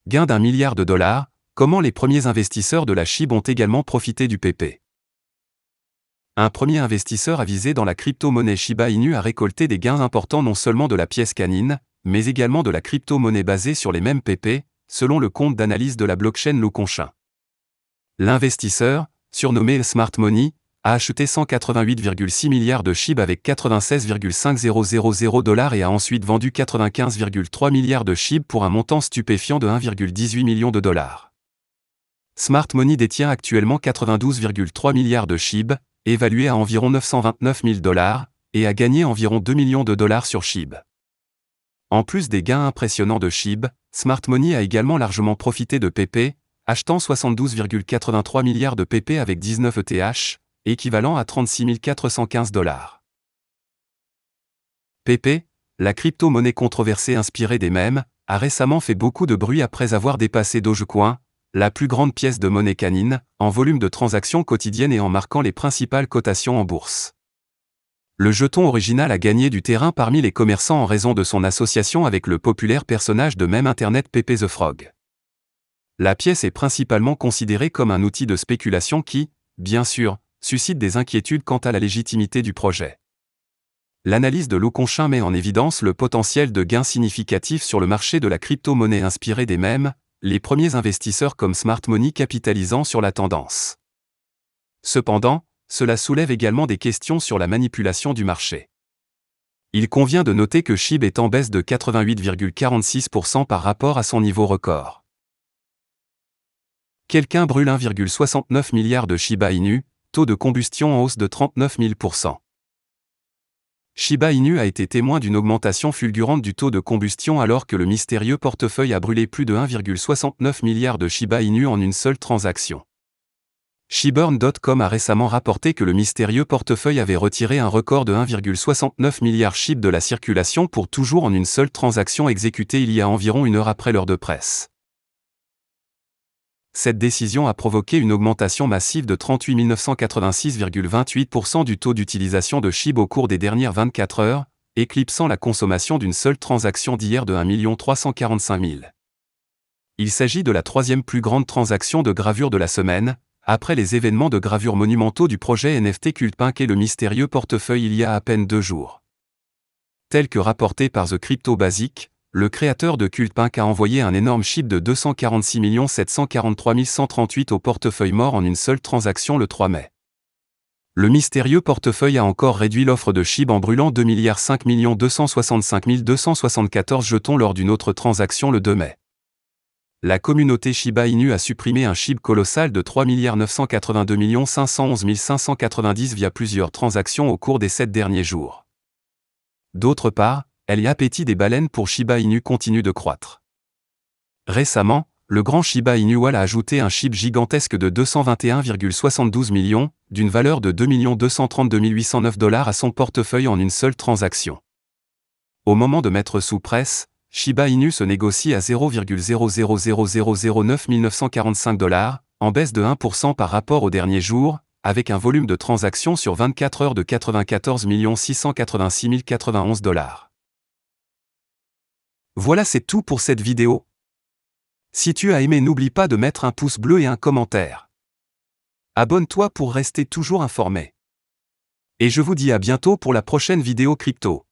Gain d'1 milliard de dollars, comment les premiers investisseurs de la SHIB ont également profité du PP. Un premier investisseur avisé dans la crypto-monnaie Shiba Inu a récolté des gains importants non seulement de la pièce canine, mais également de la crypto-monnaie basée sur les mêmes PP, selon le compte d'analyse de la blockchain Loconchain. L'investisseur, surnommé Smart Money, a acheté 188,6 milliards de SHIB avec 96,5000 dollars et a ensuite vendu 95,3 milliards de SHIB pour un montant stupéfiant de 1,18 million de dollars. Smart Money détient actuellement 92,3 milliards de SHIB, évalué à environ 929 000 dollars, et a gagné environ 2 millions de dollars sur SHIB. En plus des gains impressionnants de SHIB, Smart Money a également largement profité de PP, achetant 72,83 milliards de PP avec 19 ETH, équivalent à 36 415 dollars. PP, la crypto-monnaie controversée inspirée des mèmes, a récemment fait beaucoup de bruit après avoir dépassé Dogecoin, la plus grande pièce de monnaie canine, en volume de transactions quotidiennes et en marquant les principales cotations en bourse. Le jeton original a gagné du terrain parmi les commerçants en raison de son association avec le populaire personnage de mème internet Pepe the Frog. La pièce est principalement considérée comme un outil de spéculation qui, bien sûr, suscite des inquiétudes quant à la légitimité du projet. L'analyse de Loconchain met en évidence le potentiel de gains significatifs sur le marché de la crypto-monnaie inspirée des mèmes, les premiers investisseurs comme Smart Money capitalisant sur la tendance. Cependant, cela soulève également des questions sur la manipulation du marché. Il convient de noter que SHIB est en baisse de 88,46% par rapport à son niveau record. Quelqu'un brûle 1,69 milliard de Shiba Inu, taux de combustion en hausse de 39 000%. Shiba Inu a été témoin d'une augmentation fulgurante du taux de combustion alors que le mystérieux portefeuille a brûlé plus de 1,69 milliard de Shiba Inu en une seule transaction. Shiburn.com a récemment rapporté que le mystérieux portefeuille avait retiré un record de 1,69 milliard SHIB de la circulation pour toujours en une seule transaction exécutée il y a environ une heure après l'heure de presse. Cette décision a provoqué une augmentation massive de 38 986,28% du taux d'utilisation de SHIB au cours des dernières 24 heures, éclipsant la consommation d'une seule transaction d'hier de 1 345 000. Il s'agit de la troisième plus grande transaction de gravure de la semaine, après les événements de gravure monumentaux du projet NFT CultPunk et le mystérieux portefeuille il y a à peine 2 jours. Tel que rapporté par The Crypto Basic, le créateur de CultPunk a envoyé un énorme SHIB de 246 743 138 au portefeuille mort en une seule transaction le 3 mai. Le mystérieux portefeuille a encore réduit l'offre de SHIB en brûlant 2,5 265 274 jetons lors d'une autre transaction le 2 mai. La communauté Shiba Inu a supprimé un SHIB colossal de 3 982 511 590 via plusieurs transactions au cours des 7 derniers jours. D'autre part, l'appétit des baleines pour Shiba Inu continue de croître. Récemment, le grand Shiba Inu Whale a ajouté un SHIB gigantesque de 221,72 millions, d'une valeur de 2 232 809 dollars à son portefeuille en une seule transaction. Au moment de mettre sous presse, Shiba Inu se négocie à 0,000009 945 dollars, en baisse de 1% par rapport au dernier jour, avec un volume de transactions sur 24 heures de 94 686 091 dollars. Voilà, c'est tout pour cette vidéo. Si tu as aimé, n'oublie pas de mettre un pouce bleu et un commentaire. Abonne-toi pour rester toujours informé. Et je vous dis à bientôt pour la prochaine vidéo crypto.